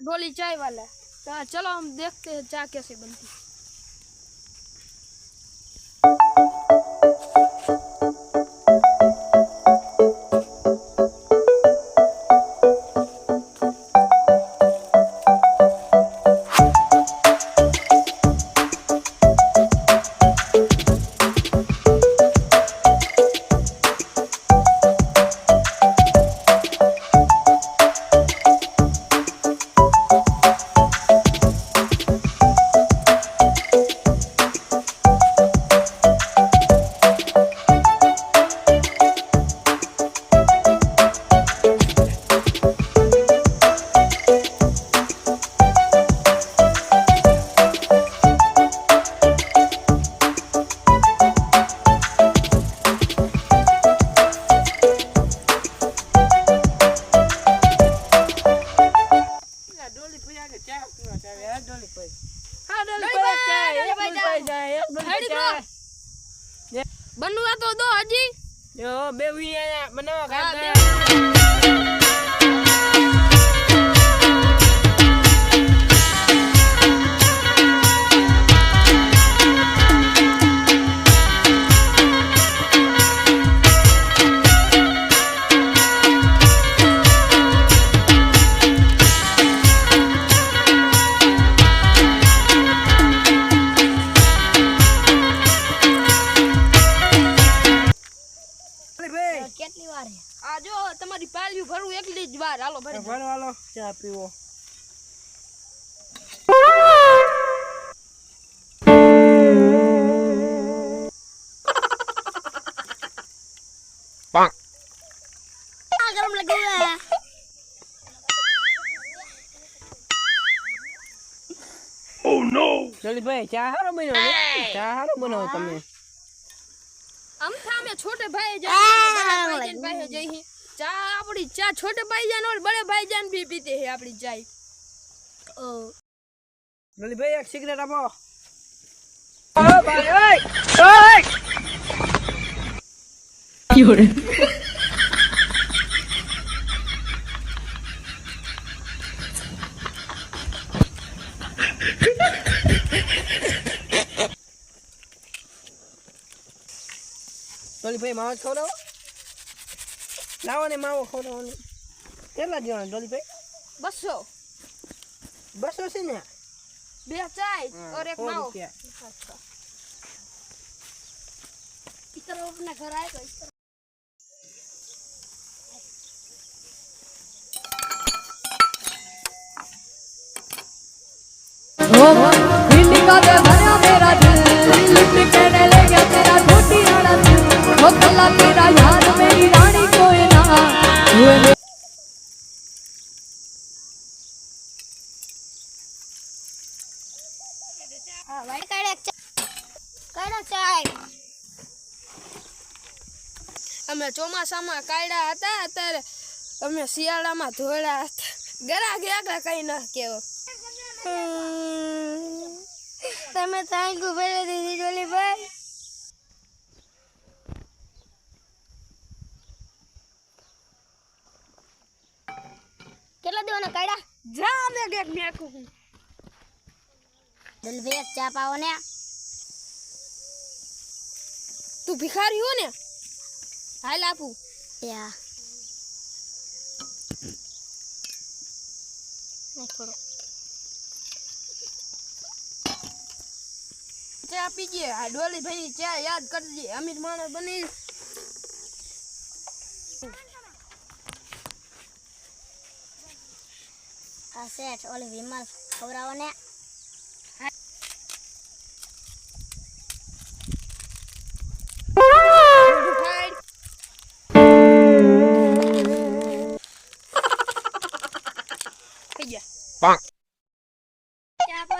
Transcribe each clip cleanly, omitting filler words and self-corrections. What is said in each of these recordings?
डोली चाय वाला। तो चलो हम देखते हैं चाय कैसे बनती है। बनवा तो दो हाजी जो बेवी आया बनावा करते કેટલી વાર હે આ જો તમારી પાલ્યું ભરું એકલી જ વાર હાલો ભરી ભરો હાલો ચા પીવો પાંક આ ગરમ લગી ગયા Oh no જલ્દી ભાઈ ચા હારો બનાવો ચા હારો બનાવો તમે हम था में छोटे भाई जान बड़े भाई जान भाई जई ही चा अपनी चा छोटे भाई जान और बड़े भाई जान भी पीते हैं अपनी चाय ओ જલ્દી ભાઈ એક સિગરેટ આપો ઓ ભાઈ ઓય ઓય ક્યોરે ડોલી ભાઈ માવો ખવડાવો લાવો ને માવો ખવડાવવાનો કેટલા દેવાના ડોલી ભાઈ 200 200 છે ને બે चाय और एक माओ रुपया अच्छा इस तरह अपना घर आए तो इस तरह ओ भिंडी का दे भरा मेरा दिल लुट के ले गया तेरा छोटी आड़ा दिल ओ कल्ला तेरा यार मेरी रानी कोई ना हुए हां भाई काड़ा चाय અમે ચોમાસામાં કાયડા હતા અત્યારે અમે શિયાળામાં ધોળા હતા ગરા ગયા કઈ ન કેવો તમે તાંગુ ભરે દીધી ડોલી ભાઈ કેટલા દેવાના કાયડા જા મે ગેક મેકું ડોલી ભાઈ ચા પાવો ને તું ભિખારી હો ને હાલ આપું યા થોડો ચા પીજે આ ડોલી ભાઈની ચા યાદ કરજે અમીર માણસ બની આ સેટ ઓલી વિમલ ખવરાવો ને પાંક ચા પર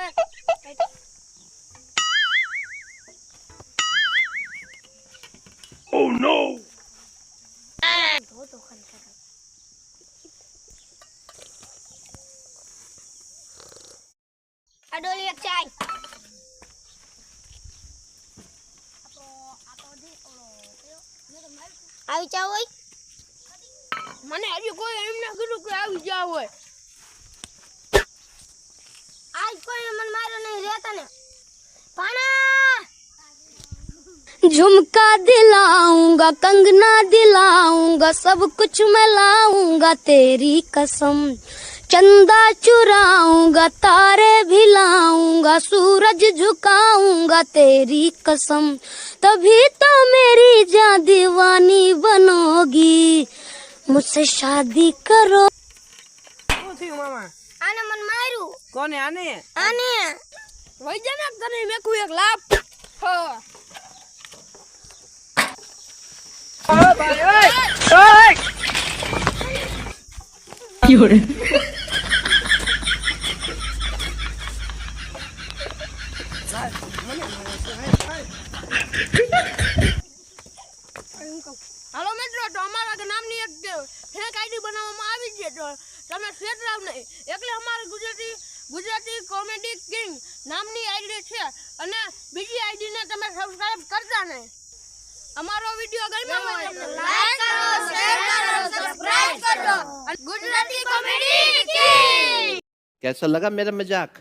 Oh no ધો તો ખાલી ખાતા આ ડોલી એક ચાય આવી ચા હોય મને હજી કોઈ એમ ના કીધું કે આવી ચા હોય झुमका दिलाऊंगा, कंगना दिलाऊंगा, सब कुछ मैं लाऊंगा तेरी कसम। चंदा चुराऊंगा, तारे भी लाऊंगा, सूरज झुकाऊंगा तेरी कसम। तभी तो मेरी जान दीवानी बनोगी, मुझसे शादी करो। શું થયું મામા? આને મન માર્યું, કોને આને? આને વૈજ્ઞાનિક તને મેકું એક લાભ હા ઓય ભાઈ ઓય ઓય હાલો મિત્રો તો અમારા નામની એક ફેક આઈડી બનાવવામાં આવી છે તો તમે છેતરાવ નહીં એટલે અમારી ગુજરાતી કોમેડી કિંગ નામની આઈડી છે અને બીજી આઈડી ને તમે સબસ્ક્રાઇબ કરતા નહીં અમારો વિડિયો ગમ્યો હોય તો લાઈક કરો શેર કરો સબસ્ક્રાઇબ કરો ગુજરાતી કોમેડી કિંગ कैसा लगा मेरा मजाक?